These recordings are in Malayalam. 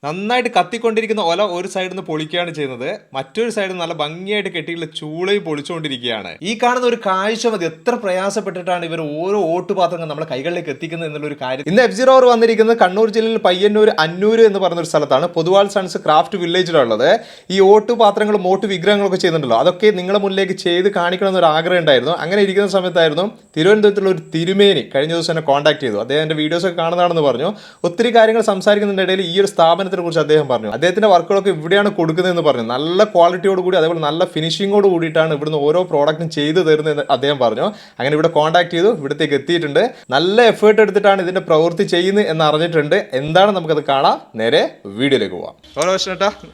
നന്നായിട്ട് കത്തിക്കൊണ്ടിരിക്കുന്ന ഒല ഒരു സൈഡിൽ നിന്ന് പൊളിക്കുകയാണ് ചെയ്യുന്നത്, മറ്റൊരു സൈഡിൽ നല്ല ഭംഗിയായിട്ട് കെട്ടിയിട്ടുള്ള ചൂളയും പൊളിച്ചുകൊണ്ടിരിക്കുകയാണ്. ഈ കാണുന്ന ഒരു കാഴ്ച മതി എത്ര പ്രയാസപ്പെട്ടിട്ടാണ് ഇവർ ഓരോ ഓട്ടുപാത്രങ്ങൾ നമ്മുടെ കൈകളിലേക്ക് എത്തിക്കുന്നത് എന്നുള്ള ഒരു കാര്യം. ഇന്ന് F-0 വന്നിരിക്കുന്നത് കണ്ണൂർ ജില്ലയിൽ പയ്യന്നൂർ അന്നൂർ എന്ന് പറയുന്ന ഒരു സ്ഥലത്താണ്. പൊതുവാൾ സൺസ് ക്രാഫ്റ്റ് വില്ലേജിലുള്ളത്. ഈ ഓട്ടുപാത്രങ്ങളും ഓട്ട് വിഗ്രഹങ്ങളൊക്കെ ചെയ്യുന്നുണ്ടല്ലോ, അതൊക്കെ നിങ്ങളുടെ മുന്നിലേക്ക് ചെയ്ത് കാണിക്കണം എന്നൊരു ആഗ്രഹം ഉണ്ടായിരുന്നു. അങ്ങനെ ഇരിക്കുന്ന സമയത്തായിരുന്നു തിരുവനന്തപുരത്തുള്ള ഒരു തിരുമേനി കഴിഞ്ഞ ദിവസം എന്നെ കോൺടാക്ട് ചെയ്തു. അദ്ദേഹം എൻ്റെ വീഡിയോസ് ഒക്കെ കാണുന്നതാണെന്ന് പറഞ്ഞു. ഒത്തിരി കാര്യങ്ങൾ സംസാരിക്കുന്നതിനിടയിൽ ഈ ഒരു സ്ഥാപനത്തെ കുറിച്ച് അദ്ദേഹം പറഞ്ഞു. അദ്ദേഹത്തിന്റെ വർക്കുകളൊക്കെ ഇവിടെയാണ് കൊടുക്കുന്നതെന്ന് പറഞ്ഞു. നല്ല ക്വാളിറ്റിയോട് കൂടി അതേപോലെ നല്ല ഫിനിഷിങ്ങോട് കൂടിയിട്ടാണ് ഇവിടുന്ന് ഓരോ പ്രോഡക്റ്റും ചെയ്തു തരുന്നത് അദ്ദേഹം പറഞ്ഞു. അങ്ങനെ ഇവിടെ കോൺടാക്ട് ചെയ്തു, ഇവിടത്തേക്ക് എത്തിയിട്ടുണ്ട്. നല്ല എഫേർട്ട് എടുത്തിട്ടാണ് ഇതിന്റെ പ്രവൃത്തി ചെയ്യുന്നത് എന്ന് അറിഞ്ഞിട്ടുണ്ട്. എന്താണ് നമുക്കത് കാണാം. നേരെ വീഡിയോയിലേക്ക് പോവാം.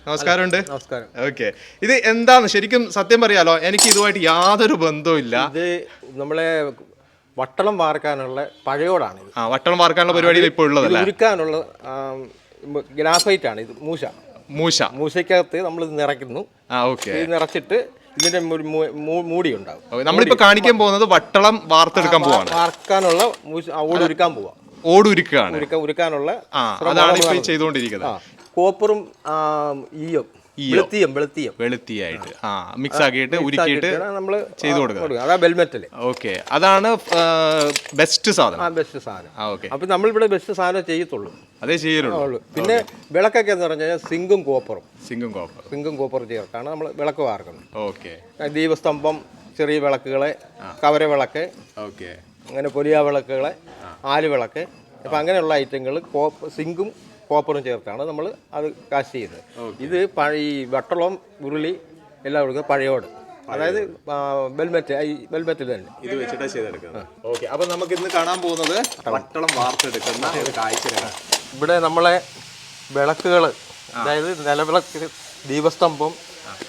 നമസ്കാരമുണ്ട്. നമസ്കാരം. ഓക്കെ, ഇത് എന്താണ് ശരിക്കും സത്യം പറയാലോ, എനിക്ക് ഇതുമായിട്ട് യാതൊരു ബന്ധവും ഇല്ല. ഇത് നമ്മളെ വട്ടളം വാർക്കാനുള്ള പഴയോടാണ്. വട്ടളം വാർക്കാനുള്ള പരിപാടിയിൽ ഇപ്പോൾ ഉള്ളതല്ല, ഉരുക്കാനുള്ള ഗ്രാഫൈറ്റ് ആണ്. ഇത് മൂശയ്ക്കകത്ത് നമ്മൾ ഇത് നിറയ്ക്കുന്നു. ഇത് നിറച്ചിട്ട് ഇതിന്റെ മൂടി ഉണ്ടാവും. നമ്മളിപ്പോ കാണിക്കാൻ പോകുന്നത് വട്ടളം വാർത്തെടുക്കാൻ പോവാണ്. വാർക്കാനുള്ള ഓടുരുക്കാൻ പോവാം. ഉരുക്കാനുള്ള അതാണ് ഇപ്പോൾ ചെയ്തുകൊണ്ടിരിക്കുന്നത്. കോപ്പറും ഈയും വെളുത്തിയായിട്ട് മിക്സ് ആക്കിയിട്ട് ഉരുക്കിയിട്ട് നമ്മൾ ചെയ്തു കൊടുക്കുക. അതാ ബെൽമെറ്റൽ. ഓക്കെ, അതാണ് ബെസ്റ്റ് സാധനം. ബെസ്റ്റ് സാധനം. അപ്പൊ നമ്മളിവിടെ ബെസ്റ്റ് സാധനം ചെയ്യത്തുള്ളൂ, അതേ ചെയ്യുള്ളൂ. പിന്നെ വിളക്കൊക്കെ എന്ന് പറഞ്ഞു കഴിഞ്ഞാൽ സിങ്കും കോപ്പറും ചേർത്താണ് നമ്മൾ വിളക്ക് വാർക്കുന്നത്. ഓക്കെ, ദീപസ്തംഭം, ചെറിയ വിളക്കുകളെ, കവര വിളക്ക്, ഓക്കെ, അങ്ങനെ പൊലിയ വിളക്കുകളെ, ആലുവിളക്ക്, അപ്പൊ അങ്ങനെയുള്ള ഐറ്റങ്ങൾ സിങ്കും കോപ്പറും ചേർത്താണ് നമ്മൾ അത് കാസ്റ്റ് ചെയ്യുന്നത്. ഇത് ഈ വട്ടളം, ഉരുളി എല്ലാം കൊടുക്കുന്നത് പഴയോട്, അതായത് ബെൽമെറ്റിൽ തന്നെ ഇത് വെച്ചിട്ട് ചെയ്തെടുക്കുന്നത്. ഓക്കെ, അപ്പൊ നമുക്ക് ഇന്ന് കാണാൻ പോകുന്നത് വട്ടളം വാർത്തെടുക്കുന്ന ഒരു കാഴ്ചയാണ്. ഇവിടെ നമ്മളെ വിളക്കുകൾ, അതായത് നിലവിളക്ക്, ദീപസ്തംഭം,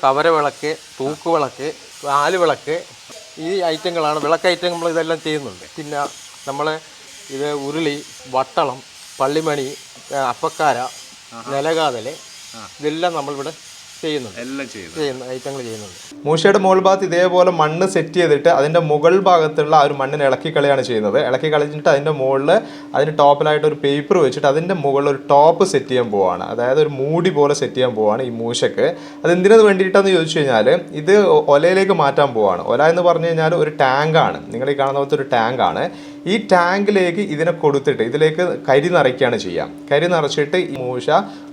കവരവിളക്ക്, തൂക്കുവിളക്ക്, ആലുവിളക്ക്, ഈ ഐറ്റങ്ങളാണ് വിളക്ക് ഐറ്റങ്ങൾ. നമ്മൾ ഇതെല്ലാം ചെയ്യുന്നുണ്ട്. പിന്നെ നമ്മൾ ഇത് ഉരുളി, വട്ടളം, പള്ളിമണി, അപ്പക്കാര, നിലകാതല്, ഇതെല്ലാം നമ്മളിവിടെ ചെയ്യുന്നുണ്ട്. ഐറ്റങ്ങൾ ചെയ്യുന്നുണ്ട്. മൂശയുടെ മുകൾ ഭാഗത്ത് ഇതേപോലെ മണ്ണ് സെറ്റ് ചെയ്തിട്ട് അതിന്റെ മുകൾ ഭാഗത്തുള്ള ആ ഒരു മണ്ണിനെ ഇളക്കി കളയാണ് ചെയ്യുന്നത്. ഇളക്കി കളിച്ചിട്ട് അതിന്റെ മുകളിൽ അതിന് ടോപ്പിലായിട്ട് ഒരു പേപ്പർ വെച്ചിട്ട് അതിന്റെ മുകളിൽ ഒരു ടോപ്പ് സെറ്റ് ചെയ്യാൻ പോവാണ്. അതായത് ഒരു മൂടി പോലെ സെറ്റ് ചെയ്യാൻ പോവാണ് ഈ മൂശക്ക്. അത് എന്തിനു വേണ്ടിയിട്ടാന്ന് ചോദിച്ചു കഴിഞ്ഞാൽ ഇത് ഒലയിലേക്ക് മാറ്റാൻ പോവാണ്. ഒല എന്ന് പറഞ്ഞു കഴിഞ്ഞാൽ ഒരു ടാങ്കാണ്. നിങ്ങൾ ഈ കാണുന്ന പോലത്തെ ഒരു ടാങ്കാണ്. ഈ ടാങ്കിലേക്ക് ഇതിനെ കൊടുത്തിട്ട് ഇതിലേക്ക് കരി നിറയ്ക്കുകയാണ് ചെയ്യുക. കരി നിറച്ചിട്ട് ഈ മൂശ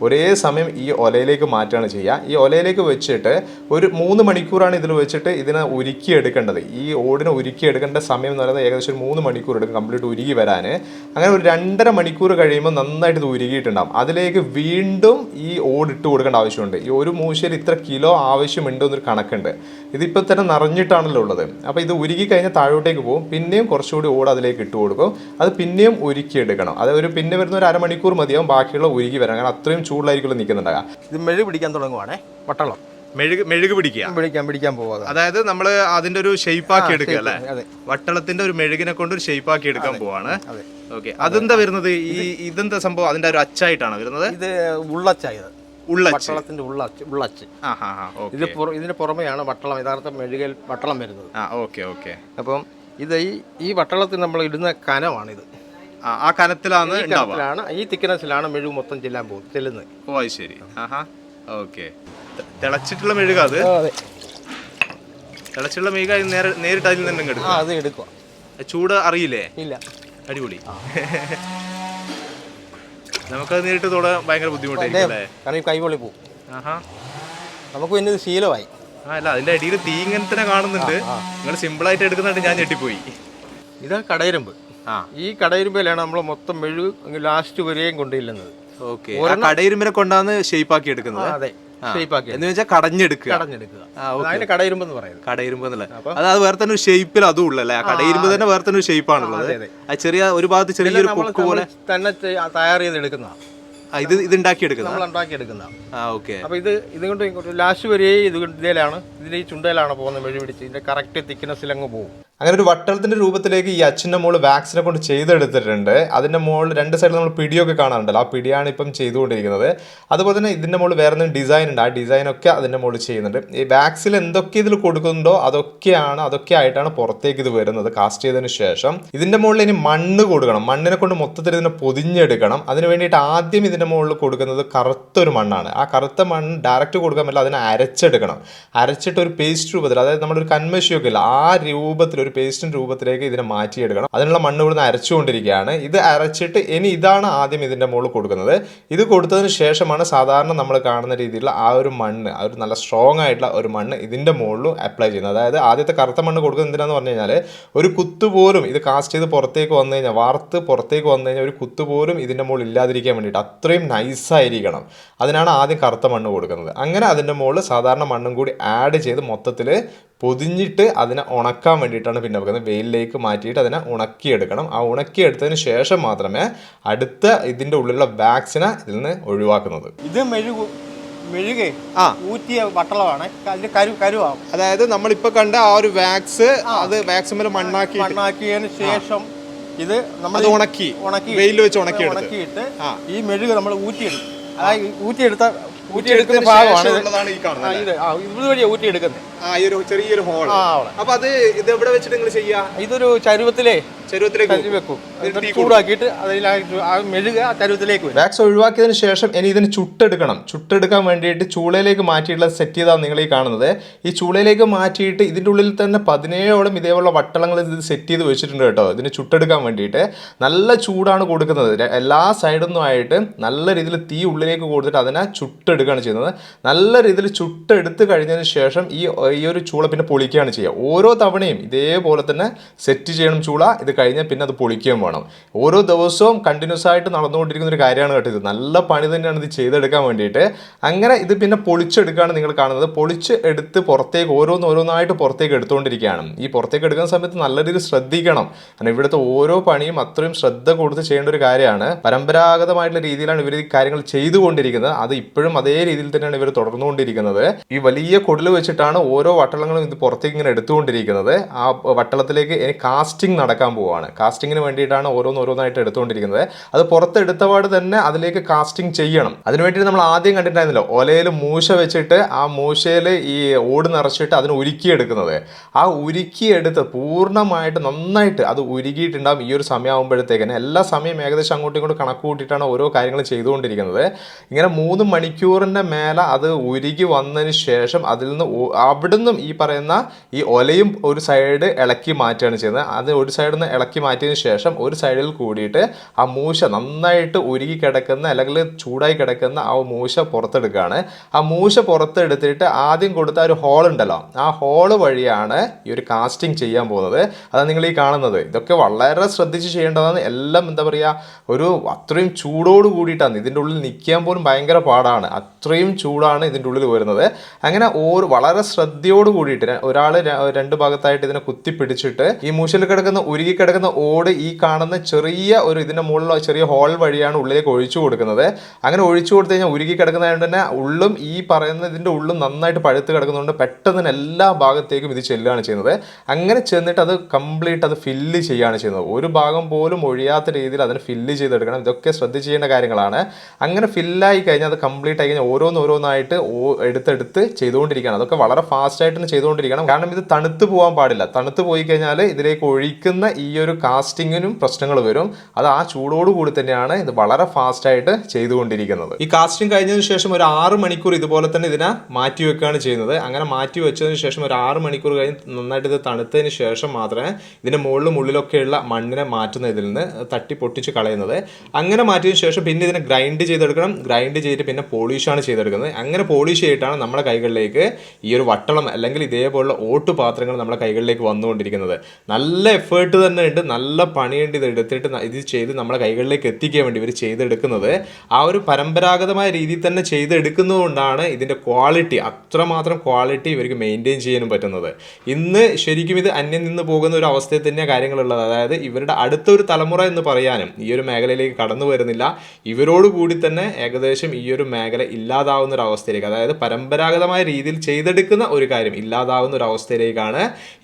ഒരേ സമയം ഈ ഒലയിലേക്ക് മാറ്റുകയാണ് ചെയ്യുക. ഈ ഒലയിലേക്ക് വെച്ചിട്ട് ഒരു 3 മണിക്കൂറാണ് ഇതിൽ വെച്ചിട്ട് ഇതിനെ ഉരുക്കിയെടുക്കേണ്ടത്. ഈ ഓടിനെ ഉരുക്കിയെടുക്കേണ്ട സമയം എന്ന് പറയുന്നത് ഏകദേശം ഒരു 3 മണിക്കൂർ എടുക്കും കംപ്ലീറ്റ് ഉരുകി വരാൻ. അങ്ങനെ ഒരു 2.5 മണിക്കൂർ കഴിയുമ്പോൾ നന്നായിട്ട് ഇത് ഉരുകിയിട്ടുണ്ടാകും. അതിലേക്ക് വീണ്ടും ഈ ഓടിട്ട് കൊടുക്കേണ്ട ആവശ്യമുണ്ട്. ഈ ഒരു മൂശയിൽ ഇത്ര കിലോ ആവശ്യമുണ്ട് എന്നൊരു കണക്കുണ്ട്. ഇതിപ്പോൾ തന്നെ നിറഞ്ഞിട്ടാണല്ലോ ഉള്ളത്. അപ്പോൾ ഇത് ഉരുകി കഴിഞ്ഞാൽ താഴോട്ടേക്ക് പോകും. പിന്നെയും കുറച്ചുകൂടി ഓട് അതിലേക്ക് ഇട്ട് കൊടുക്കും. അത് പിന്നെയും ഉരുക്കിയെടുക്കണം. അത് പിന്നെ വരുന്ന ഒരു 1/2 മണിക്കൂർ മതിയാവും ബാക്കിയുള്ള ഉരുകി വരാൻ. കാരണം അത്രയും ചൂടിലായിരിക്കുമല്ലോ നിൽക്കുന്നുണ്ടാകാം. ഇത് മെഴുക് പിടിക്കാൻ തുടങ്ങുവാണേ. വട്ടളം മെഴുക് പിടിക്കാൻ പോവാ. അതായത് നമ്മൾ അതിന്റെ ഒരു ഷേപ്പ് ആക്കി എടുക്കുക അല്ലേ? വട്ടളത്തിന്റെ ഒരു മെഴുകിനെ കൊണ്ട് ഒരു ഷേപ്പ് ആക്കി എടുക്കാൻ പോവാണ്. ഓക്കെ, അതെന്താ വരുന്നത്? ഇതെന്താ സംഭവം? അതിന്റെ ഒരു അച്ചായിട്ടാണ് വരുന്നത്? ഇത് ഉള്ളച്ചായത്. വട്ടളത്തിന്റെ ഉള്ളച്ച്. ഇതിന് പുറമെയാണ് വട്ടളം, യഥാർത്ഥ മെഴുകൽ വട്ടളം വരുന്നത്. അപ്പം ഇത് ഈ വട്ടളത്തിൽ നമ്മൾ ഇടുന്ന കനമാണിത്. ആ കനത്തിലാണ് ഈ തിക്നെസ്സിലാണ് മെഴുക് മൊത്തം ചെല്ലുന്നത്. ഓ, അത് ശരി. ഓക്കെ, തിളച്ചിട്ടുള്ള മെഴുക. അത് തിളച്ചിട്ടുള്ള മെഴുക നേരിട്ട് അതിൽ നിന്ന് എടുക്കും. അത് എടുക്കുക. ചൂട് അറിയില്ലേ? ഇല്ല. അടിപൊളി. നമുക്കത് നേരിട്ട് തൊടാൻ ഭയങ്കര ബുദ്ധിമുട്ടായിരിക്കും. കാരണം കൈപൊളി പോകും. നമുക്ക് പിന്നെ ഇത് ശീലമായി. അല്ല, അതിന്റെ അടിയിൽ തീ ഇങ്ങനെ തന്നെ കാണുന്നുണ്ട്. നിങ്ങൾ സിമ്പിളായിട്ട് എടുക്കുന്നുണ്ട്, ഞാൻ ഞെട്ടിപ്പോയി. ഇത് കടയിരുമ്പ്. ഈ കടയിരുമ്പിലാണ് നമ്മൾ മൊത്തം മെഴുക് ലാസ്റ്റ് വരെയും കൊണ്ടില്ലുന്നത്. ഓക്കെ, കടയിരുമ്പിനെ കൊണ്ടാണ് ഷേപ്പ് ആക്കി എടുക്കുന്നത്. അതെ, ഷേപ്പ് ആക്കി എന്ന് വെച്ചാൽ കടഞ്ഞെടുക്കുക. അതിന് കടയിരുമ്പ് എന്ന് പറയുന്നത്. കടയിരുമ്പ് എന്നല്ലേ? അത് വേറെ തന്നെ ഒരു ഷേപ്പിൽ അതും ഉള്ളല്ലേ? കടയിരുമ്പ് തന്നെ വേറെ തന്നെ ഒരു ഷേപ്പ് ആണുള്ളത്. ചെറിയ ഒരു ഭാഗത്ത് ചെറിയൊരു കൊക്ക് പോലെ തന്നെ തയ്യാർ ചെയ്തെടുക്കുന്നതാണ്. ഇത് ഉണ്ടാക്കിയെടുക്കുന്നത്. അപ്പൊ ഇതുകൊണ്ട് ലാസ്റ്റ് വരെ ഇതിലാണ്, ഇതിന്റെ ഈ ചുണ്ടയിലാണ് പോകുന്നത് മെഴുക് പിടിച്ച്. ഇതിന്റെ കറക്റ്റ് തിക്നെസ്സിൽ അങ്ങ് പോകും. അങ്ങനെ ഒരു വട്ടളത്തിൻ്റെ രൂപത്തിലേക്ക് ഈ അച്ഛൻ്റെ മോള് വാക്സിനെ കൊണ്ട് ചെയ്തെടുത്തിട്ടുണ്ട്. അതിൻ്റെ മുകളിൽ രണ്ട് സൈഡിൽ നമ്മൾ പിടിയൊക്കെ കാണാറുണ്ടല്ലോ, ആ പിടിയാണ് ഇപ്പം ചെയ്തുകൊണ്ടിരിക്കുന്നത്. അതുപോലെ തന്നെ ഇതിൻ്റെ മുകളിൽ വേറെ എന്തെങ്കിലും ഡിസൈൻ ഉണ്ട്, ആ ഡിസൈനൊക്കെ അതിൻ്റെ മുകളിൽ ചെയ്യുന്നുണ്ട്. ഈ വാക്സിൽ എന്തൊക്കെ ഇതിൽ കൊടുക്കുന്നുണ്ടോ അതൊക്കെ ആയിട്ടാണ് പുറത്തേക്ക് ഇത് വരുന്നത് കാസ്റ്റ് ചെയ്തതിന് ശേഷം. ഇതിൻ്റെ മുകളിൽ ഇനി മണ്ണ് കൊടുക്കണം, മണ്ണിനെ കൊണ്ട് മൊത്തത്തിൽ ഇതിനെ പൊതിഞ്ഞെടുക്കണം. അതിന് വേണ്ടിയിട്ട് ആദ്യം ഇതിൻ്റെ മുകളിൽ കൊടുക്കുന്നത് കറുത്തൊരു മണ്ണാണ്. ആ കറുത്ത മണ്ണ് ഡയറക്റ്റ് കൊടുക്കാൻ പറ്റില്ല, അതിനെ അരച്ചെടുക്കണം. അരച്ചിട്ട് ഒരു പേസ്റ്റ് രൂപത്തിൽ, അതായത് നമ്മളൊരു കൺമഷിയൊക്കെ ഇല്ല ആ രൂപത്തിൽ, ഒരു പേസ്റ്റിൻ്റെ രൂപത്തിലേക്ക് ഇതിനെ മാറ്റിയെടുക്കണം. അതിനുള്ള മണ്ണ് ഇവിടുന്ന് അരച്ചുകൊണ്ടിരിക്കുകയാണ്. ഇത് അരച്ചിട്ട് ഇനി ഇതാണ് ആദ്യം ഇതിൻ്റെ മുകളിൽ കൊടുക്കുന്നത്. ഇത് കൊടുത്തതിന് ശേഷമാണ് സാധാരണ നമ്മൾ കാണുന്ന രീതിയിലുള്ള ആ ഒരു മണ്ണ്, ആ ഒരു നല്ല സ്ട്രോങ് ആയിട്ടുള്ള ഒരു മണ്ണ് ഇതിൻ്റെ മുകളിൽ അപ്ലൈ ചെയ്യുന്നത്. അതായത് ആദ്യത്തെ കറുത്ത മണ്ണ് കൊടുക്കുന്നത് എന്തിനാന്ന് പറഞ്ഞു കഴിഞ്ഞാൽ ഒരു കുത്തുപോലും ഇത് കാസ്റ്റ് ചെയ്ത് പുറത്തേക്ക് വന്നു കഴിഞ്ഞാൽ, വാർത്ത് പുറത്തേക്ക് വന്നു കഴിഞ്ഞാൽ ഒരു കുത്തുപോലും ഇതിൻ്റെ മുകളിൽ ഇല്ലാതിരിക്കാൻ വേണ്ടിയിട്ട് അത്രയും നൈസായിരിക്കണം. അതിനാണ് ആദ്യം കറുത്ത മണ്ണ് കൊടുക്കുന്നത്. അങ്ങനെ അതിൻ്റെ മുകളിൽ സാധാരണ മണ്ണും കൂടി ആഡ് ചെയ്ത് മൊത്തത്തിൽ പൊതിഞ്ഞിട്ട് അതിനെ ഉണക്കാൻ വേണ്ടിയിട്ടാണ് പിന്നെ വെക്കുന്നത്. വെയിലിലേക്ക് മാറ്റിയിട്ട് അതിനെ ഉണക്കിയെടുക്കണം. ആ ഉണക്കിയെടുത്തതിന് ശേഷം മാത്രമേ അടുത്ത ഇതിൻ്റെ ഉള്ളിലുള്ള വാക്സിനെ ഇതിൽ നിന്ന് ഒഴിവാക്കുന്നത്. ഇത് മെഴുകെ ഊറ്റിയ വട്ടളമാണ്, കരുവാണ്. അതായത് നമ്മളിപ്പോൾ കണ്ട ആ ഒരു വാക്സ്, അത് വാക്സ് മേലെ മണ്ണാക്കിയതിന് ശേഷം ഇത് നമ്മൾ ഉണക്കി വെയിലിൽ വെച്ച് ഉണക്കിയിട്ട് ഈ മെഴുക് നമ്മൾ ഊറ്റിയെടുക്കും. അതായത് ഊറ്റിയെടുക്കുന്ന ഭാഗമാണ് ഈ കാണുന്നത്. ഇതുവഴിയാണ് ഊറ്റിയെടുക്കുന്നത്. ചെറിയൊരു ഹോൾ. അപ്പൊ അത് ഇത് എവിടെ വെച്ചിട്ട് നിങ്ങൾ ചെയ്യാ? ഇതൊരു ചരുവത്തിലേക്ക് വെക്കും, ചൂടാക്കിയിട്ട് മെഴുക ചരുവത്തിലേക്ക് വരും. വാക്സ് ഒഴിവാക്കിയതിന് ശേഷം ഇനി ഇതിന് ചുട്ടെടുക്കണം. ചുട്ടെടുക്കാൻ വേണ്ടിയിട്ട് ചൂളയിലേക്ക് മാറ്റിയിട്ടുള്ള സെറ്റ് ചെയ്താണ് നിങ്ങൾ ഈ കാണുന്നത്. ഈ ചൂളയിലേക്ക് മാറ്റിയിട്ട് ഇതിൻ്റെ ഉള്ളിൽ തന്നെ 17ഓളം ഇതേപോലുള്ള വട്ടളങ്ങൾ ഇത് സെറ്റ് ചെയ്ത് വെച്ചിട്ടുണ്ട് കേട്ടോ, ഇതിന് ചുട്ടെടുക്കാൻ വേണ്ടിയിട്ട്. നല്ല ചൂടാണ് കൊടുക്കുന്നത്, എല്ലാ സൈഡിൽ നിന്നുമായിട്ട് നല്ല രീതിയിൽ തീ ഉള്ളിലേക്ക് കൊടുത്തിട്ട് അതിനെ ചുട്ടെടുക്കുകയാണ് ചെയ്യുന്നത്. നല്ല രീതിയിൽ ചുട്ടെടുത്ത് കഴിഞ്ഞതിന് ശേഷം ഈ ഒരു ചൂള പിന്നെ പൊളിക്കുകയാണ് ചെയ്യുക. ഓരോ തവണയും ഇതേപോലെ തന്നെ സെറ്റ് ചെയ്യണം ചൂള. ഇത് കഴിഞ്ഞാൽ പിന്നെ അത് പൊളിക്കുകയും വേണം. ഓരോ ദിവസവും കണ്ടിന്യൂസ് ആയിട്ട് നടന്നുകൊണ്ടിരിക്കുന്ന ഒരു കാര്യമാണ് കേട്ടോ ഇത്. നല്ല പണി തന്നെയാണ് ഇത് ചെയ്തെടുക്കാൻ വേണ്ടിയിട്ട്. അങ്ങനെ ഇത് പിന്നെ പൊളിച്ചെടുക്കുകയാണ് നിങ്ങൾ കാണുന്നത്. പൊളിച്ച് എടുത്ത് പുറത്തേക്ക് ഓരോന്നായിട്ട് പുറത്തേക്ക് എടുത്തുകൊണ്ടിരിക്കുകയാണ്. ഈ പുറത്തേക്ക് എടുക്കുന്ന സമയത്ത് നല്ല രീതിയിൽ ശ്രദ്ധിക്കണം. കാരണം ഇവിടുത്തെ ഓരോ പണിയും അത്രയും ശ്രദ്ധ കൊടുത്ത് ചെയ്യേണ്ട ഒരു കാര്യമാണ്. പരമ്പരാഗതമായിട്ടുള്ള രീതിയിലാണ് ഇവർ ഈ കാര്യങ്ങൾ ചെയ്തുകൊണ്ടിരിക്കുന്നത്. അത് ഇപ്പോഴും അതേ രീതിയിൽ തന്നെയാണ് ഇവർ തുടർന്നുകൊണ്ടിരിക്കുന്നത്. ഈ വലിയ കുടൽ വെച്ചിട്ടാണ് ഓരോ വട്ടളങ്ങളും ഇത് പുറത്തേക്ക് ഇങ്ങനെ എടുത്തുകൊണ്ടിരിക്കുന്നത്. ആ വട്ടളത്തിലേക്ക് ഇനി കാസ്റ്റിംഗ് നടക്കാൻ പോവുകയാണ്. കാസ്റ്റിങ്ങിന് വേണ്ടിയിട്ടാണ് ഓരോന്നായിട്ട് എടുത്തുകൊണ്ടിരിക്കുന്നത്. അത് പുറത്തെടുത്തപാട് തന്നെ അതിലേക്ക് കാസ്റ്റിംഗ് ചെയ്യണം. അതിനുവേണ്ടി നമ്മൾ ആദ്യം കണ്ടിട്ടുണ്ടായിരുന്നല്ലോ, ഒലയിൽ മൂശ വെച്ചിട്ട് ആ മൂശയിൽ ഈ ഓട് നിറച്ചിട്ട് അതിന് ഉരുക്കിയെടുക്കുന്നത്. ആ ഉരുക്കിയെടുത്ത് പൂർണ്ണമായിട്ട് നന്നായിട്ട് അത് ഉരുകിയിട്ടുണ്ടാകും. ഈ ഒരു സമയമാകുമ്പോഴത്തേക്കിന് എല്ലാ സമയം ഏകദേശം അങ്ങോട്ടും ഇങ്ങോട്ടും കണക്ക് കൂട്ടിയിട്ടാണ് ഓരോ കാര്യങ്ങൾ ചെയ്തുകൊണ്ടിരിക്കുന്നത്. ഇങ്ങനെ 3 മണിക്കൂറിൻ്റെ മേലെ അത് ഉരുകി വന്നതിന് ശേഷം അതിൽ നിന്ന് അവിടുന്ന് ഈ പറയുന്ന ഈ ഒലയും ഒരു സൈഡ് ഇളക്കി മാറ്റുകയാണ് ചെയ്യുന്നത്. അത് ഒരു സൈഡിൽ നിന്ന് ഇളക്കി മാറ്റിയതിന് ശേഷം ഒരു സൈഡിൽ കൂടിയിട്ട് ആ മൂശ നന്നായിട്ട് ഉരുകി കിടക്കുന്ന അല്ലെങ്കിൽ ചൂടായി കിടക്കുന്ന ആ മൂശ പുറത്തെടുക്കുകയാണ്. ആ മൂശ പുറത്തെടുത്തിട്ട് ആദ്യം കൊടുത്ത ഒരു ഹോൾ ഉണ്ടല്ലോ, ആ ഹോള് വഴിയാണ് ഈ ഒരു കാസ്റ്റിംഗ് ചെയ്യാൻ പോകുന്നത്. അതാണ് നിങ്ങൾ ഈ കാണുന്നത്. ഇതൊക്കെ വളരെ ശ്രദ്ധിച്ച് ചെയ്യേണ്ടതാണ്. എല്ലാം എന്താ പറയുക, ഒരു അത്രയും ചൂടോട് കൂടിയിട്ടാണ്. ഇതിൻ്റെ ഉള്ളിൽ നിൽക്കാൻ പോലും ഭയങ്കര പാടാണ്. അത്രയും ചൂടാണ് ഇതിൻ്റെ ഉള്ളിൽ വരുന്നത്. അങ്ങനെ വളരെ ശ്രദ്ധയോട് കൂടിയിട്ട് ഒരാൾ 2 ഭാഗത്തായിട്ട് ഇതിനെ കുത്തിപ്പിടിച്ചിട്ട് ഈ മൂശയിൽ കിടക്കുന്ന ഉരുകി കിടക്കുന്ന ഓട് ഈ കാണുന്ന ചെറിയ ഒരു ഇതിൻ്റെ മുകളിലുള്ള ചെറിയ ഹോൾ വഴിയാണ് ഉള്ളിലേക്ക് ഒഴിച്ചു കൊടുക്കുന്നത്. അങ്ങനെ ഒഴിച്ചു കൊടുത്തു കഴിഞ്ഞാൽ ഉരുകി കിടക്കുന്നതുകൊണ്ട് തന്നെ ഉള്ളും ഈ പറയുന്ന ഇതിൻ്റെ ഉള്ളും നന്നായിട്ട് പഴുത്ത് കിടക്കുന്നതുകൊണ്ട് പെട്ടെന്ന് എല്ലാ ഭാഗത്തേക്കും ഇത് ചെല്ലുകയാണ് ചെയ്യുന്നത്. അങ്ങനെ ചെന്നിട്ട് അത് കംപ്ലീറ്റ് അത് ഫില്ല് ചെയ്യുകയാണ് ചെയ്യുന്നത്. ഒരു ഭാഗം പോലും ഒഴിയാത്ത രീതിയിൽ അതിന് ഫില്ല് ചെയ്തെടുക്കണം. ഇതൊക്കെ ശ്രദ്ധിച്ച് ചെയ്യേണ്ട കാര്യങ്ങളാണ്. അങ്ങനെ ഫില്ലായി കഴിഞ്ഞാൽ അത് കംപ്ലീറ്റ് ആയി കഴിഞ്ഞാൽ ഓരോന്നായിട്ട് എടുത്തെടുത്ത് ചെയ്തുകൊണ്ടിരിക്കുകയാണ്. അതൊക്കെ വളരെ ഫാസ്റ്റായിട്ട് തന്നെ ചെയ്തുകൊണ്ടിരിക്കണം. കാരണം ഇത് തണുത്ത് പോകാൻ പാടില്ല. തണുത്ത് പോയി കഴിഞ്ഞാൽ ഇതിലേക്ക് ഒഴിക്കുന്ന ഈ ഒരു കാസ്റ്റിങ്ങിനും പ്രശ്നങ്ങൾ വരും. അത് ആ ചൂടോടുകൂടി തന്നെയാണ് ഇത് വളരെ ഫാസ്റ്റായിട്ട് ചെയ്തുകൊണ്ടിരിക്കുന്നത്. ഈ കാസ്റ്റിംഗ് കഴിഞ്ഞതിന് ശേഷം ഒരു 6 മണിക്കൂർ ഇതുപോലെ തന്നെ ഇതിനെ മാറ്റി വെക്കുകയാണ് ചെയ്യുന്നത്. അങ്ങനെ മാറ്റി വെച്ചതിന് ശേഷം ഒരു 6 മണിക്കൂർ കഴിഞ്ഞ് നന്നായിട്ട് ഇത് തണുത്തതിന് ശേഷം മാത്രമേ ഇതിൻ്റെ മുകളിലൊക്കെയുള്ള മണ്ണിനെ മാറ്റുന്ന ഇതിൽ നിന്ന് തട്ടി പൊട്ടിച്ച് കളയുന്നത്. അങ്ങനെ മാറ്റിയതിന് ശേഷം പിന്നെ ഇതിനെ ഗ്രൈൻഡ് ചെയ്തെടുക്കണം. ഗ്രൈൻഡ് ചെയ്തിട്ട് പിന്നെ പോളിഷാണ് ചെയ്തെടുക്കുന്നത്. അങ്ങനെ പോളിഷ് ചെയ്തിട്ടാണ് നമ്മുടെ കൈകളിലേക്ക് ഈ ഒരു വട്ടളം അല്ലെങ്കിൽ ഇതേപോലുള്ള ഓട്ടുപാത്രങ്ങൾ നമ്മുടെ കൈകളിലേക്ക് വന്നുകൊണ്ടിരിക്കുന്നത്. നല്ല എഫേർട്ട് തന്നെ ഉണ്ട്, നല്ല പണിയുണ്ട്. ഇത് എടുത്തിട്ട് ഇത് ചെയ്ത് നമ്മുടെ കൈകളിലേക്ക് എത്തിക്കാൻ വേണ്ടി ഇവർ ചെയ്തെടുക്കുന്നത്. ആ ഒരു പരമ്പരാഗതമായ രീതിയിൽ തന്നെ ചെയ്തെടുക്കുന്നതുകൊണ്ടാണ് ഇതിൻ്റെ ക്വാളിറ്റി, അത്രമാത്രം ക്വാളിറ്റി ഇവർക്ക് മെയിൻറ്റെയിൻ ചെയ്യാനും പറ്റുന്നത്. ഇന്ന് ശരിക്കും ഇത് അന്യം നിന്ന് പോകുന്ന ഒരു അവസ്ഥയിൽ തന്നെയാണ് കാര്യങ്ങളുള്ളത്. അതായത് ഇവരുടെ അടുത്തൊരു തലമുറ എന്ന് പറയാനും ഈ ഒരു മേഖലയിലേക്ക് കടന്നു വരുന്നില്ല. ഇവരോട് കൂടി തന്നെ ഏകദേശം ഈ ഒരു മേഖല ഇല്ലാതാവുന്ന ഒരു അവസ്ഥയിലേക്ക്, അതായത് പരമ്പരാഗതമായ രീതിയിൽ ചെയ്തെടുക്കുന്ന ഒരു കാര്യം ഇല്ലാതാവുന്ന ഒരു അവസ്ഥയിലേക്കാണ്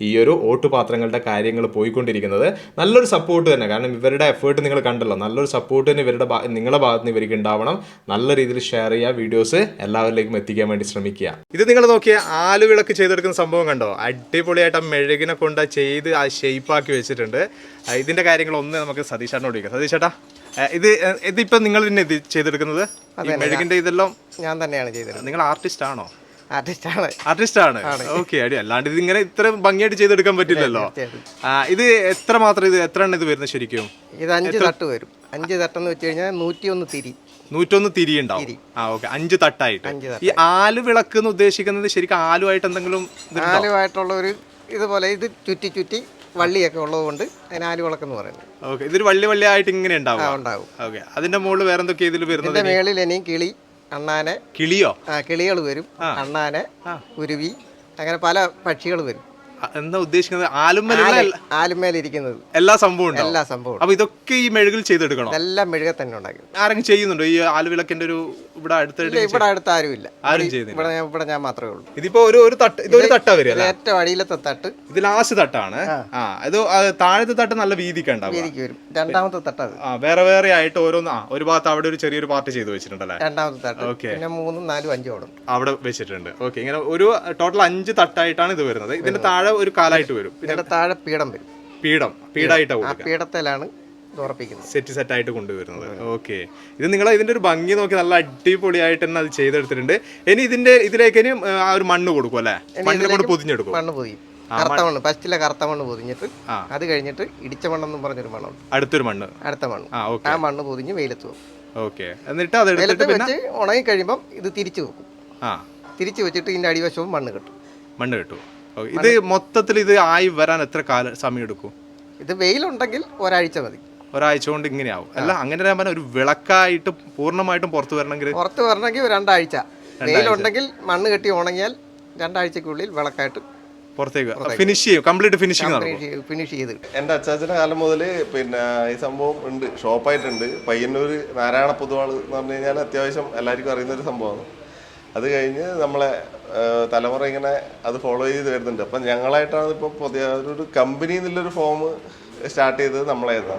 ഈ ഒരു ഓട്ടുപാത്രങ്ങളുടെ കാര്യങ്ങൾ പോയിക്കൊണ്ടിരിക്കുന്നത്. നല്ലൊരു സപ്പോർട്ട് തന്നെ, കാരണം ഇവരുടെ എഫേർട്ട് നിങ്ങൾ കണ്ടല്ലോ, നല്ലൊരു സപ്പോർട്ട് തന്നെ നിങ്ങളുടെ ഭാഗത്ത് നിന്ന് ഇവർക്ക് ഉണ്ടാവണം. നല്ല രീതിയിൽ ഷെയർ ചെയ്യുക, വീഡിയോസ് എല്ലാവരിലേക്കും എത്തിക്കാൻ വേണ്ടി ശ്രമിക്കുക. ഇത് നിങ്ങൾ നോക്കിയ ആലുവിളക്ക് ചെയ്തെടുക്കുന്ന സംഭവം കണ്ടോ, അടിപൊളിയായിട്ട് ആ മെഴുകിനെ കൊണ്ട് ചെയ്ത് ആ ഷേപ്പാക്കി വെച്ചിട്ടുണ്ട്. ഇതിന്റെ കാര്യങ്ങളൊന്ന് നമുക്ക് സതീഷേട്ടനോട് ചോദിക്കാം. സതീഷേട്ടാ, ഇതിപ്പോ നിങ്ങൾ തന്നെ ചെയ്തെടുക്കുന്നത് മെഴുകിന്റെ ഇതെല്ലാം? ഞാൻ തന്നെയാണ് ചെയ്തത്. നിങ്ങൾ ആർട്ടിസ്റ്റ് ആണോ? ആർട്ടിസ്റ്റ് ആണ്. ഓക്കെ, അടി. അല്ലാണ്ട് ഇത് ഇങ്ങനെ ഇത്ര ഭംഗിയായിട്ട് ചെയ്തെടുക്കാൻ പറ്റില്ലല്ലോ. ഇത് എത്ര എണ്ണം ഇത് വരുന്നത് ശരിക്കും? ഇത് 5 തട്ട് വരും. 5 തട്ടെന്ന് വെച്ച് കഴിഞ്ഞാൽ 101 തിരി ഉണ്ടാവും. ആ, ഓക്കെ. 5 തട്ടായിട്ട്. ഈ ആലു വിളക്ക് എന്ന് ഉദ്ദേശിക്കുന്നത് ശരിക്കും ആലുമായിട്ട് എന്തെങ്കിലും ആലുമായിട്ടുള്ള ഒരു ഇതുപോലെ ഇത് ചുറ്റി വള്ളിയൊക്കെ ഉള്ളതുകൊണ്ട് അതിന് ആലുവിളക്കെന്ന് പറയുന്നത്. ഓക്കെ, ഇതൊരു വള്ളിയായിട്ട് ഇങ്ങനെ ഉണ്ടാവും. ഓക്കെ, അതിന്റെ മുകളിൽ വേറെ എന്തൊക്കെയാ ഇതിൽ വരുന്നത്? മേളിൽ ഇനിയും കിളി, അണ്ണാനെ. കിളിയോ? കിളികൾ വരും, അണ്ണാനെ, കുരുവി, അങ്ങനെ പല പക്ഷികൾ വരും. എന്താ ഉദ്ദേശിക്കുന്നത്? ആലുമേലിരിക്കുന്നത് എല്ലാ സംഭവം. അപ്പൊ ഇതൊക്കെ ഈ മെഴുകിൽ ചെയ്തെടുക്കണം? എല്ലാം മെഴുക തന്നെ ഉണ്ടാക്കി. ആരെങ്കിലും ചെയ്യുന്നുണ്ടോ ഈ ആലുവിളക്കിന്റെ ഒരു ഇവിടെ അടുത്ത് ആരുമില്ല, ആരും ചെയ്യുന്നില്ല. ഇവിടെ ഞാൻ മാത്രമേ ഉള്ളൂ. ഇതിപ്പോ ഒരു തട്ടാ വരിക. ഏറ്റവും അടിയിലത്തെ തട്ട് ഇത് ലാസ്റ്റ് തട്ടാണ്. ഇത് താഴത്തെ തട്ട് നല്ല വീതിക്ക് വരും. രണ്ടാമത്തെ തട്ട് വേറെ ആയിട്ട് ഓരോന്ന്, ഒരു ഭാഗത്ത് അവിടെ ഒരു ചെറിയൊരു പാർട്ട് ചെയ്ത് വെച്ചിട്ടുണ്ടല്ലേ? രണ്ടാമത്തെ തട്ട്. പിന്നെ 3, 4, 5 അവിടെ വെച്ചിട്ടുണ്ട്. ഓക്കെ, ഇങ്ങനെ ഒരു ടോട്ടൽ 5 തട്ടായിട്ടാണ് ഇത് വരുന്നത്. ഇതിന്റെ താഴെ ഒരു കാലായിട്ട് വരും. പിന്നെ താഴെ പീഠം വരും. പീഠായിട്ടാണ് പീഠത്തിലാണ് ഉറപ്പിക്കുന്നത്, സെറ്റ് ആയിട്ട് കൊണ്ടുവരുന്നത്. ഓക്കെ, ഇത് നിങ്ങൾ ഇതിന്റെ ഒരു ഭംഗി നോക്കി നല്ല അടിപൊളിയായിട്ട് തന്നെ അത് ചെയ്തെടുത്തിട്ടുണ്ട്. ഇനി ഇതിലേക്ക് ഇനി ആ ഒരു മണ്ണ് കൊടുക്കും അല്ലെ? മണ്ണിനെ കൊണ്ട് പൊതിഞ്ഞെടുക്കും. മണ്ണ് പൊതിയും. കറുത്ത മണ്ണ്, ഫസ്റ്റിലെ കറുത്ത മണ്ണ് പൊതിഞ്ഞിട്ട് അത് കഴിഞ്ഞിട്ട് ഇടിച്ച മണ്ണെന്നും പറഞ്ഞൊരു മണ്ണുണ്ട്. അടുത്ത മണ്ണ് ആ മണ്ണ് പൊതിഞ്ഞ് വെയിലത്ത് വെക്കും. ഓക്കെ, എന്നിട്ട് അത് വെച്ച് ഉണങ്ങി കഴിയുമ്പം ഇത് തിരിച്ചു വെക്കും. തിരിച്ചു വെച്ചിട്ട് ഇതിന്റെ അടിവശവും മണ്ണ് കിട്ടും. ഇത് മൊത്തത്തിൽ ഇത് ആയി വരാൻ എത്ര സമയം എടുക്കും? ഇത് വെയിലുണ്ടെങ്കിൽ ഒരാഴ്ച മതി. ഒരാഴ്ച കൊണ്ട് ഇങ്ങനെയാവും അല്ല? അങ്ങനെ ഒരു വിളക്കായിട്ട് പൂർണ്ണമായിട്ടും പുറത്തു വരണമെങ്കിൽ 2 ആഴ്ച. വെയിലുണ്ടെങ്കിൽ മണ്ണ് കെട്ടി ഉണങ്ങിയാൽ 2 ആഴ്ചക്കുള്ളിൽ വിളക്കായിട്ട് പുറത്തേക്ക് ഫിനിഷ് ചെയ്യും. കംപ്ലീറ്റ് ഫിനിഷ് ചെയ്ത്. എൻ്റെ അച്ചാച്ചൻ്റെ കാലം മുതൽ പിന്നെ ഈ സംഭവം ഉണ്ട്, ഷോപ്പായിട്ടുണ്ട്. പയ്യന്നൂർ നാരായണ പൊതുവാൾ എന്ന് പറഞ്ഞു കഴിഞ്ഞാൽ അത്യാവശ്യം എല്ലാവർക്കും അറിയുന്നൊരു സംഭവമാണ്. അത് കഴിഞ്ഞ് നമ്മളെ തലമുറ ഇങ്ങനെ അത് ഫോളോ ചെയ്ത് വരുന്നുണ്ട്. അപ്പം ഞങ്ങളായിട്ടാണ് ഇപ്പോൾ പുതിയ ഒരു കമ്പനി എന്നുള്ളൊരു ഫോം സ്റ്റാർട്ട് ചെയ്തത് നമ്മളായിരുന്നു.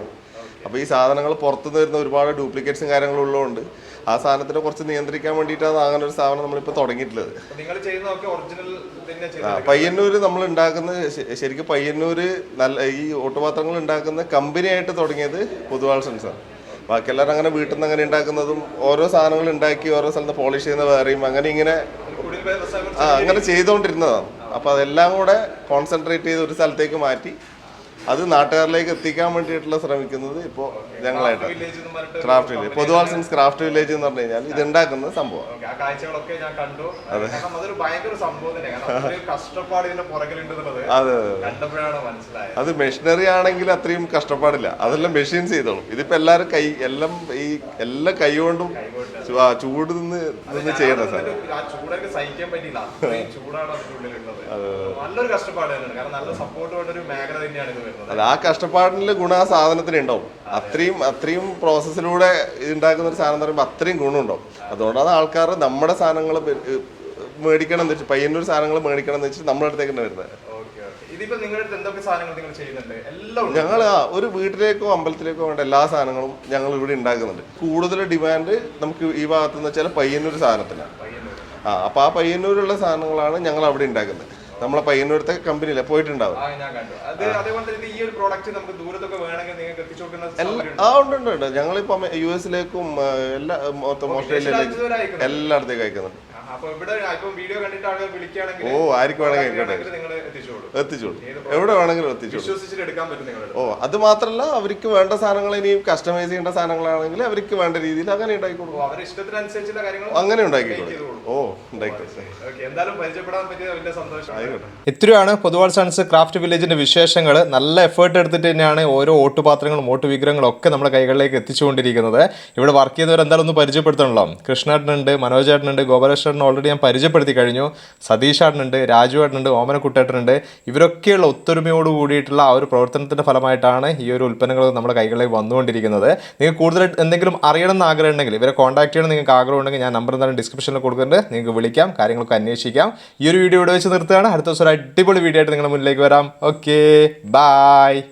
അപ്പോൾ ഈ സാധനങ്ങൾ പുറത്തുനിന്ന് വരുന്ന ഒരുപാട് ഡ്യൂപ്ലിക്കേറ്റ്സും കാര്യങ്ങളും ഉള്ളതുകൊണ്ട് ആ സാധനത്തിനെ കുറച്ച് നിയന്ത്രിക്കാൻ വേണ്ടിയിട്ടാണ് അങ്ങനെ ഒരു സ്ഥാപനം നമ്മളിപ്പോൾ തുടങ്ങിയിട്ടുള്ളത്. പയ്യന്നൂർ നമ്മൾ ഉണ്ടാക്കുന്നത് ശരിക്കും പയ്യന്നൂർ നല്ല ഈ ഓട്ടുപാത്രങ്ങൾ ഉണ്ടാക്കുന്ന കമ്പനിയായിട്ട് തുടങ്ങിയത് പൊതുവാൾ സൺസാണ്. ബാക്കി എല്ലാവരും അങ്ങനെ വീട്ടിൽ നിന്ന് അങ്ങനെ ഉണ്ടാക്കുന്നതും ഓരോ സാധനങ്ങൾ ഉണ്ടാക്കി ഓരോ സ്ഥലത്ത് പോളിഷ് ചെയ്യുന്ന വേറെയും അങ്ങനെ അങ്ങനെ ചെയ്തുകൊണ്ടിരുന്നതാണ്. അപ്പോൾ അതെല്ലാം കൂടെ കോൺസെൻട്രേറ്റ് ചെയ്ത് ഒരു സ്ഥലത്തേക്ക് മാറ്റി അത് നാട്ടുകാരിലേക്ക് എത്തിക്കാൻ വേണ്ടിയിട്ടുള്ള ശ്രമിക്കുന്നത് ഇപ്പോൾ ഞങ്ങളായിട്ട് craft village, Poduval sons craft village എന്ന് പറഞ്ഞു കഴിഞ്ഞാൽ ഇത് ഉണ്ടാക്കുന്ന സംഭവം. അതെ, അത് മെഷീനറി ആണെങ്കിൽ അത്രയും കഷ്ടപ്പാടില്ല, അതെല്ലാം മെഷീൻസ് ചെയ്തോളും. ഇതിപ്പോ എല്ലാവരും എല്ലാം കൈ കൊണ്ടും ചൂട് നിന്ന് ചെയ്യണം സാർ. അല്ല, ആ കഷ്ടപ്പാടിന്റെ ഗുണം ആ സാധനത്തിന് ഉണ്ടാവും. അത്രയും പ്രോസസ്സിലൂടെ ഉണ്ടാക്കുന്ന ഒരു സാധനം എന്ന് പറയുമ്പോൾ അത്രയും ഗുണം ഉണ്ടാവും. അതുകൊണ്ടാണ് ആൾക്കാർ നമ്മുടെ സാധനങ്ങൾ മേടിക്കണം എന്ന് വെച്ചാൽ പയ്യന്നൂർ സാധനങ്ങൾ മേടിക്കണം എന്ന് വെച്ചാൽ നമ്മുടെ അടുത്തേക്ക് തന്നെ വരുന്നത്. ഞങ്ങൾ ഒരു വീട്ടിലേക്കോ അമ്പലത്തിലേക്കോ വേണ്ട എല്ലാ സാധനങ്ങളും ഞങ്ങൾ ഇവിടെ ഉണ്ടാക്കുന്നുണ്ട്. കൂടുതൽ ഡിമാൻഡ് നമുക്ക് ഈ ഭാഗത്തുനിന്ന് വെച്ചാൽ പയ്യന്നൂർ സാധനത്തിനാണ്. അപ്പോൾ ആ പയ്യന്നൂരുള്ള സാധനങ്ങളാണ് ഞങ്ങൾ അവിടെ ഉണ്ടാക്കുന്നത്. നമ്മളെ പയ്യന്നൂരത്തെ കമ്പനിയിലെ പോയിട്ടുണ്ടാവും. ഉണ്ട്. ഞങ്ങളിപ്പം US-ലേക്കും മൊത്തം ഓസ്ട്രേലിയയിലേക്കും എല്ലായിടത്തേക്കും അയക്കുന്നുണ്ട്. ആർക്ക് വേണമെങ്കിൽ എത്തിച്ചോളൂ, എവിടെ വേണമെങ്കിലും എത്തിച്ചോളൂ. അത് മാത്രല്ല, അവർക്ക് വേണ്ട സാധനങ്ങൾ ഇനിയും കസ്റ്റമൈസ് ചെയ്യേണ്ട സാധനങ്ങളാണെങ്കിൽ അവർക്ക് വേണ്ട രീതിയിൽ അങ്ങനെ ഉണ്ടാക്കി കൊടുക്കും. അങ്ങനെ ഉണ്ടാക്കി കൊടുക്കും. ഇത്രയാണ് പൊതുവാൾ സൺസ് ക്രാഫ്റ്റ് വില്ലേജിന്റെ വിശേഷങ്ങൾ. നല്ല എഫേർട്ട് എടുത്തിട്ട് തന്നെയാണ് ഓരോ ഓട്ടുപാത്രങ്ങളും ഓട്ടുവിഗ്രഹങ്ങളും ഒക്കെ നമ്മുടെ കൈകളിലേക്ക് എത്തിച്ചുകൊണ്ടിരിക്കുന്നത്. ഇവിടെ വർക്ക് ചെയ്തവർ എന്തായാലും ഒന്ന് പരിചയപ്പെടുത്തണല്ലോ. കൃഷ്ണേട്ടനുണ്ട്, മനോജേട്ടനുണ്ട്, ഗോപാലേട്ടൻ ഓൾറെഡി ഞാൻ പരിചയപ്പെടുത്തി കഴിഞ്ഞു, സതീഷേട്ടനുണ്ട്, രാജുവേട്ടനുണ്ട്, ഓമനക്കുട്ടേട്ടനുണ്ട്. ഇവരൊക്കെയുള്ള ഒത്തൊരുമയോട് കൂടിയിട്ടുള്ള ആ ഒരു പ്രവർത്തനത്തിന്റെ ഫലമായിട്ടാണ് ഈ ഒരു ഉൽപ്പന്നങ്ങൾ നമ്മുടെ കൈകളിലേക്ക് വന്നുകൊണ്ടിരിക്കുന്നത്. നിങ്ങൾക്ക് കൂടുതൽ എന്തെങ്കിലും അറിയണം എന്ന് ആഗ്രഹം ഉണ്ടെങ്കിൽ, ഇവരെ കോൺടാക്ട് ചെയ്യണം നിങ്ങൾക്ക് ആഗ്രഹം ഉണ്ടെങ്കിൽ, ഞാൻ നമ്പർ എന്തായാലും ഡിസ്ക്രിപ്ഷനിൽ കൊടുക്കുന്നുണ്ട്. നിങ്ങൾക്ക് വിളിക്കാം, കാര്യങ്ങളൊക്കെ അന്വേഷിക്കാം. ഈ ഒരു വീഡിയോ ഇവിടെ വെച്ച് നിർത്തുകയാണ്. അടുത്ത ദിവസം ഒരു അടിപൊളി വീഡിയോ ആയിട്ട് നിങ്ങളുടെ മുന്നിലേക്ക് വരാം. Okay, by.